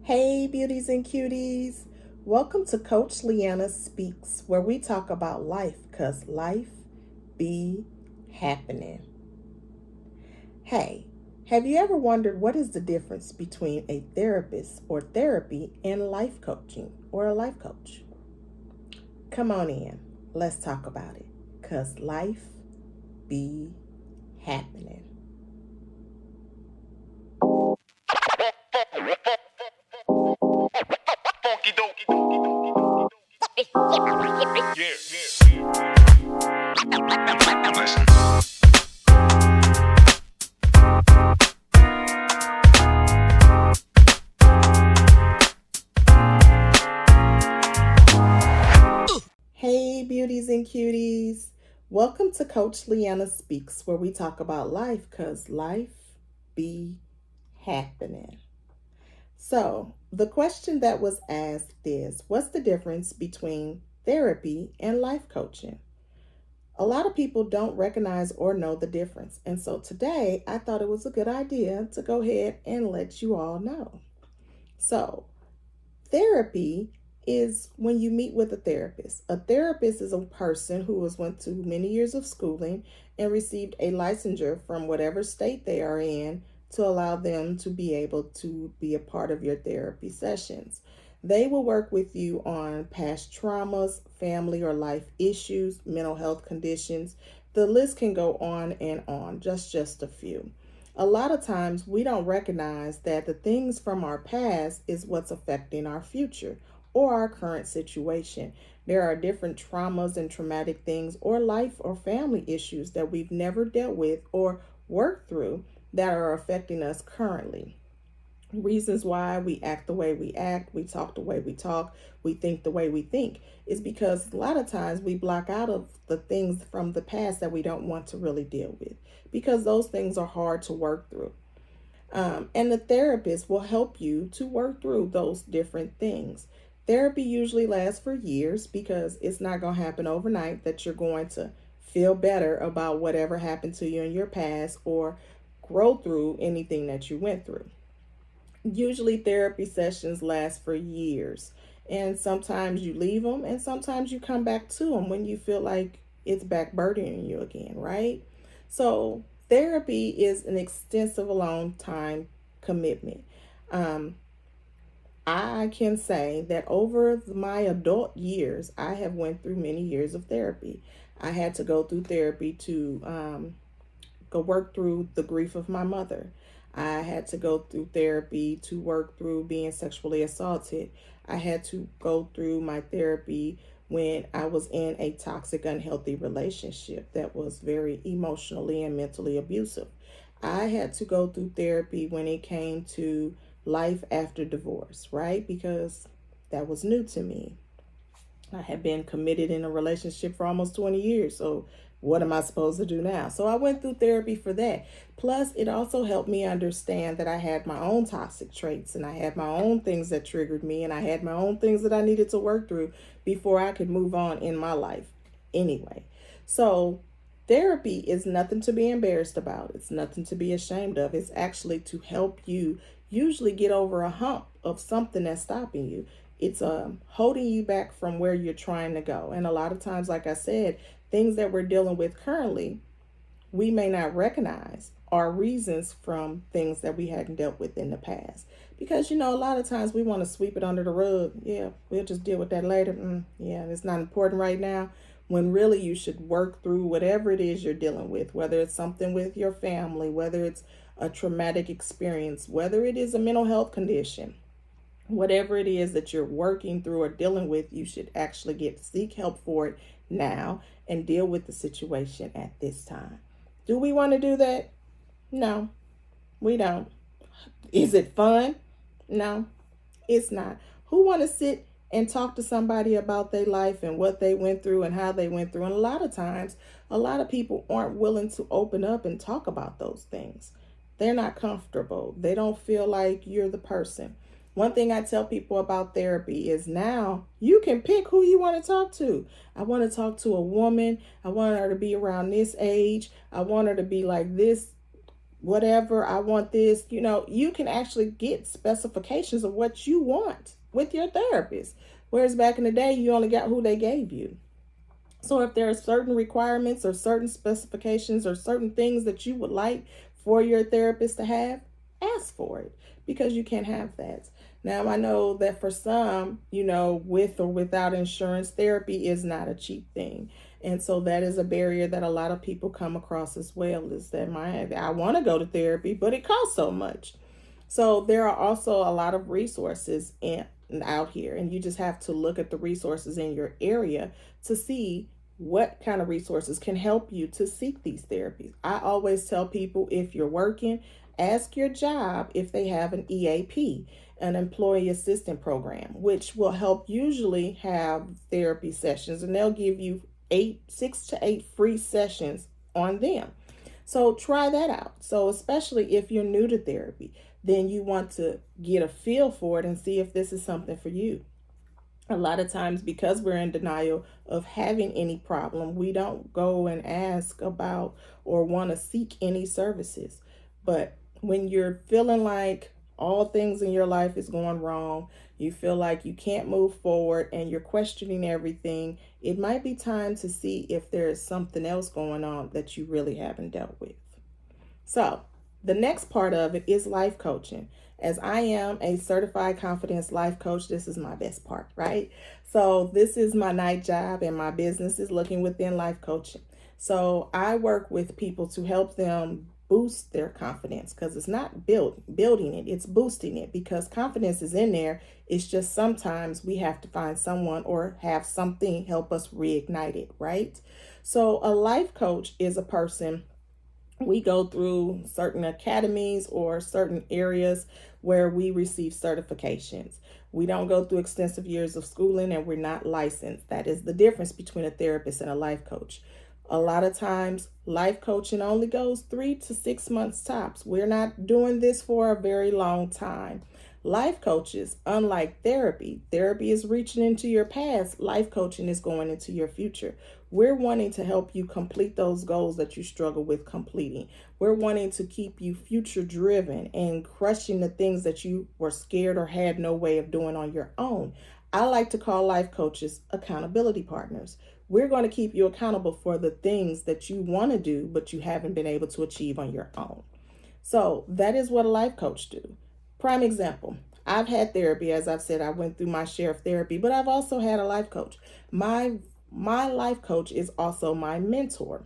Hey, Beauties and Cuties. Welcome to Coach LeAnna Speaks, where we talk about life because life be happening. Hey, have you ever wondered what is the difference between a therapist or therapy and life coaching or a life coach? Come on in. Let's talk about it because life be happening. Hey, Beauties and Cuties. Welcome to Coach LeAnna Speaks, where we talk about life because life be happening. So, the question that was asked is, what's the difference between therapy and life coaching? A lot of people don't recognize or know the difference. And so today I thought it was a good idea to go ahead and let you all know. So, therapy is when you meet with a therapist. A therapist is a person who has went to many years of schooling and received a licensure from whatever state they are in to allow them to be able to be a part of your therapy sessions. They will work with you on past traumas, family or life issues, mental health conditions. The list can go on and on, just a few. A lot of times we don't recognize that the things from our past is what's affecting our future or our current situation. There are different traumas and traumatic things or life or family issues that we've never dealt with or worked through that are affecting us currently. Reasons why we act the way we act, we talk the way we talk, we think the way we think is because a lot of times we block out of the things from the past that we don't want to really deal with because those things are hard to work through. And the therapist will help you to work through those different things. Therapy usually lasts for years because it's not going to happen overnight that you're going to feel better about whatever happened to you in your past or grow through anything that you went through. Usually therapy sessions last for years, and sometimes you leave them and sometimes you come back to them when you feel like it's back burdening you again, right? So therapy is an extensive long time commitment. um, I can say that over my adult years I have went through many years of therapy. I had to go through therapy to go work through the grief of my mother. I had to go through therapy to work through being sexually assaulted. I had to go through my therapy when I was in a toxic, unhealthy relationship that was very emotionally and mentally abusive. I had to go through therapy when it came to life after divorce, right? Because that was new to me. I had been committed in a relationship for almost 20 years. So, what am I supposed to do now? So, I went through therapy for that. Plus, it also helped me understand that I had my own toxic traits and I had my own things that triggered me and I had my own things that I needed to work through before I could move on in my life anyway. So, therapy is nothing to be embarrassed about, it's nothing to be ashamed of. It's actually to help you usually get over a hump of something that's stopping you. It's holding you back from where you're trying to go. And a lot of times, like I said, things that we're dealing with currently, we may not recognize are reasons from things that we hadn't dealt with in the past. Because, a lot of times we want to sweep it under the rug. Yeah, we'll just deal with that later. Yeah, it's not important right now. When really you should work through whatever it is you're dealing with, whether it's something with your family, whether it's a traumatic experience, whether it is a mental health condition, whatever it is that you're working through or dealing with, you should actually seek help for it now and deal with the situation at this time. Do we want to do that? No, we don't. Is it fun? No, it's not. Who want to sit and talk to somebody about their life and what they went through and how they went through? And a lot of times, a lot of people aren't willing to open up and talk about those things. They're not comfortable. They don't feel like you're the person. One thing I tell people about therapy is now you can pick who you want to talk to. I want to talk to a woman. I want her to be around this age. I want her to be like this whatever, I want this. You can actually get specifications of what you want with your therapist. Whereas back in the day, you only got who they gave you. So if there are certain requirements or certain specifications or certain things that you would like for your therapist to have, ask for it, because you can't have that. Now, I know that for some, with or without insurance, therapy is not a cheap thing. And so that is a barrier that a lot of people come across as well, is that I want to go to therapy, but it costs so much. So there are also a lot of resources out here, and you just have to look at the resources in your area to see what kind of resources can help you to seek these therapies. I always tell people, if you're working, ask your job if they have an EAP, an employee assistance program, which will help usually have therapy sessions, and they'll give you 6 to 8 free sessions on them. So try that out. So especially if you're new to therapy, then you want to get a feel for it and see if this is something for you. A lot of times, because we're in denial of having any problem, we don't go and ask about or want to seek any services. But when you're feeling like all things in your life is going wrong, you feel like you can't move forward and you're questioning everything, it might be time to see if there is something else going on that you really haven't dealt with. So, the next part of it is life coaching. As I am a certified confidence life coach, this is my best part, right? So, this is my night job, and my business is looking within life coaching. So, I work with people to help them boost their confidence, because it's not building it, it's boosting it, because confidence is in there. It's just sometimes we have to find someone or have something help us reignite it, right? So, a life coach is a person. We go through certain academies or certain areas where we receive certifications. We don't go through extensive years of schooling, and we're not licensed. That is the difference between a therapist and a life coach. A lot of times, life coaching only goes 3 to 6 months tops. We're not doing this for a very long time. Life coaches, unlike therapy is reaching into your past. Life coaching is going into your future. We're wanting to help you complete those goals that you struggle with completing. We're wanting to keep you future driven and crushing the things that you were scared or had no way of doing on your own. I like to call life coaches accountability partners. We're going to keep you accountable for the things that you want to do, but you haven't been able to achieve on your own. So that is what a life coach do. Prime example, I've had therapy. As I've said, I went through my share of therapy, but I've also had a life coach. My life coach is also my mentor.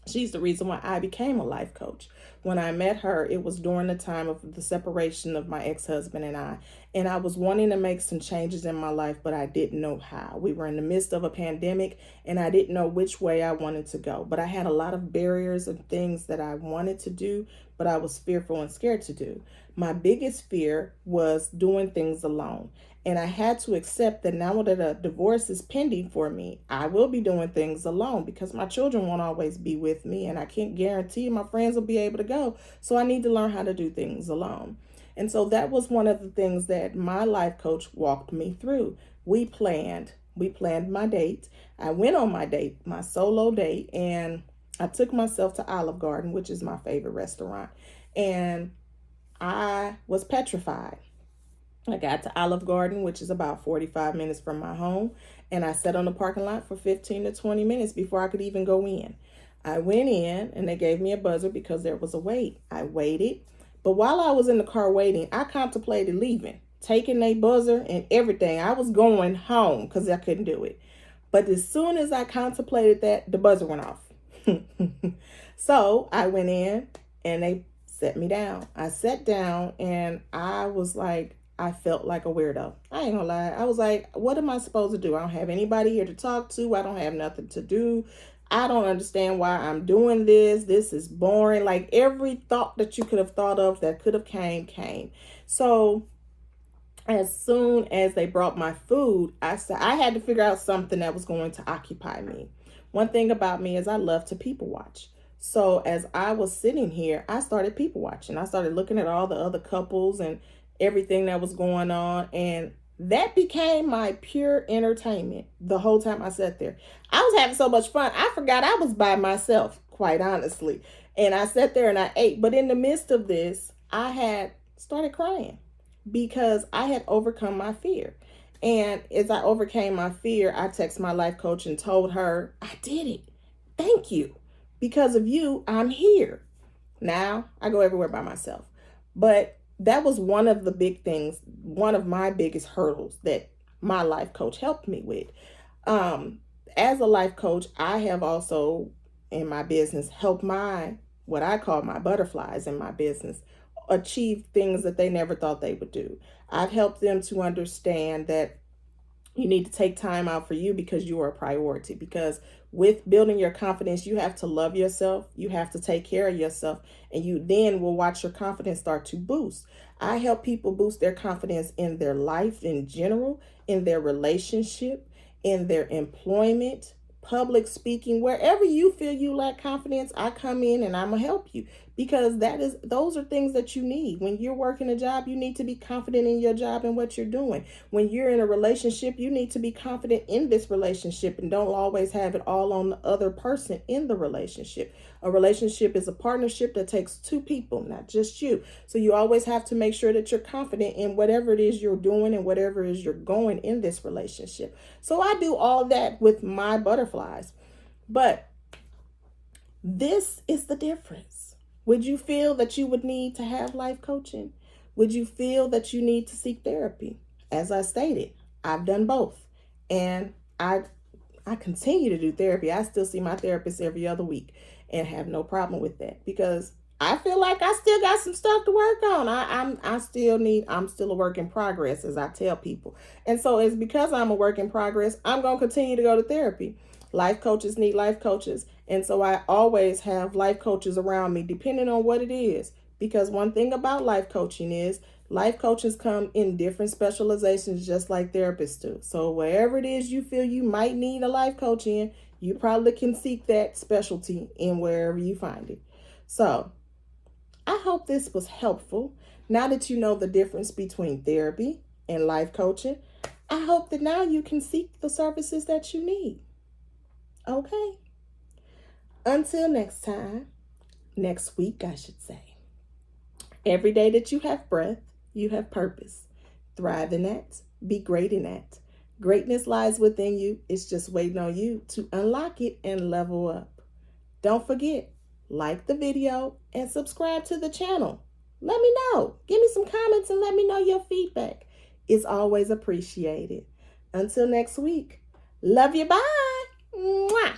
She's the reason why I became a life coach. When I met her, it was during the time of the separation of my ex-husband and I was wanting to make some changes in my life, but I didn't know how. We were in the midst of a pandemic, and I didn't know which way I wanted to go. But I had a lot of barriers and things that I wanted to do, but I was fearful and scared to do. My biggest fear was doing things alone. And I had to accept that now that a divorce is pending for me, I will be doing things alone, because my children won't always be with me, and I can't guarantee my friends will be able to go. So I need to learn how to do things alone. And so that was one of the things that my life coach walked me through. We planned my date. I went on my date, my solo date, and I took myself to Olive Garden, which is my favorite restaurant. And I was petrified. I got to Olive Garden, which is about 45 minutes from my home, and I sat on the parking lot for 15 to 20 minutes before I could even go in. I went in, and they gave me a buzzer because there was a wait. I waited, but while I was in the car waiting, I contemplated leaving, taking a buzzer and everything. I was going home because I couldn't do it. But as soon as I contemplated that, the buzzer went off. So I went in, and they set me down. I sat down, and I felt like a weirdo. I ain't gonna lie. I was like, what am I supposed to do? I don't have anybody here to talk to. I don't have nothing to do. I don't understand why I'm doing this. This is boring. Like, every thought that you could have thought of that could have came. So as soon as they brought my food, I said I had to figure out something that was going to occupy me. One thing about me is I love to people watch. So as I was sitting here, I started people watching. I started looking at all the other couples and everything that was going on. And that became my pure entertainment the whole time I sat there. I was having so much fun. I forgot I was by myself, quite honestly. And I sat there and I ate. But in the midst of this, I had started crying because I had overcome my fear. And as I overcame my fear, I texted my life coach and told her, I did it. Thank you. Because of you, I'm here. Now I go everywhere by myself. But that was one of the big things, one of my biggest hurdles that my life coach helped me with. Um, as a life coach, I have also in my business helped my what I call my butterflies in my business achieve things that they never thought they would do. I've helped them to understand that you need to take time out for you because you are a priority. Because with building your confidence, you have to love yourself, you have to take care of yourself, and you then will watch your confidence start to boost. I help people boost their confidence in their life in general, in their relationship, in their employment, public speaking, wherever you feel you lack confidence. I come in and I'm gonna help you, because those are things that you need. When you're working a job, you need to be confident in your job and what you're doing. When you're in a relationship, you need to be confident in this relationship and don't always have it all on the other person in the relationship. A relationship is a partnership that takes two people, not just you. So you always have to make sure that you're confident in whatever it is you're doing and whatever it is you're going in this relationship. So I do all that with my butterflies. But this is the difference. Would you feel that you would need to have life coaching? Would you feel that you need to seek therapy? As I stated, I've done both. And I continue to do therapy. I still see my therapist every other week and have no problem with that, because I feel like I still got some stuff to work on. I'm still a work in progress, as I tell people. And so it's because I'm a work in progress, I'm going to continue to go to therapy. Life coaches need life coaches. And so I always have life coaches around me, depending on what it is. Because one thing about life coaching is life coaches come in different specializations, just like therapists do. So wherever it is you feel you might need a life coach in, you probably can seek that specialty in wherever you find it. So I hope this was helpful. Now that you know the difference between therapy and life coaching, I hope that now you can seek the services that you need. Okay. Until next time, next week, I should say. Every day that you have breath, you have purpose. Thrive in that. Be great in that. Greatness lies within you. It's just waiting on you to unlock it and level up. Don't forget, like the video and subscribe to the channel. Let me know. Give me some comments and let me know your feedback. It's always appreciated. Until next week, love you. Bye. Mwah.